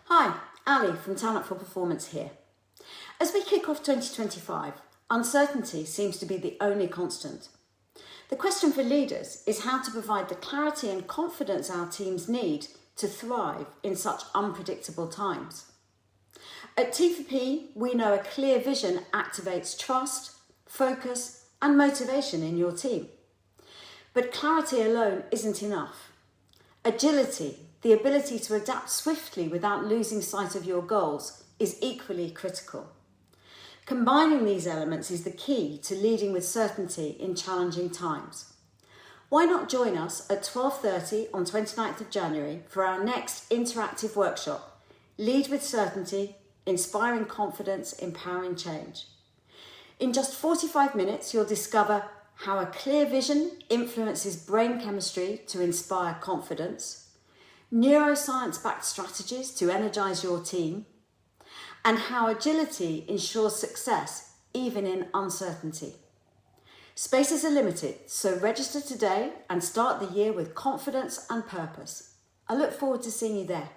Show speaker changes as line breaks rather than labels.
Hi, Ali from Talent for Performance here. As we kick off 2025, uncertainty seems to be the only constant. The question for leaders is how to provide the clarity and confidence our teams need to thrive in such unpredictable times. At T4P, we know a clear vision activates trust, focus, and motivation in your team. But clarity alone isn't enough. Agility, the ability to adapt swiftly without losing sight of your goals, is equally critical. Combining these elements is the key to leading with certainty in challenging times. Why not join us at 12:30 on 29th of January for our next interactive workshop, Lead with Certainty, Inspiring Confidence, Empowering Change. In just 45 minutes, you'll discover how a clear vision influences brain chemistry to inspire confidence, neuroscience-backed strategies to energise your team, and how agility ensures success even in uncertainty. Spaces are limited, so register today and start the year with confidence and purpose. I look forward to seeing you there.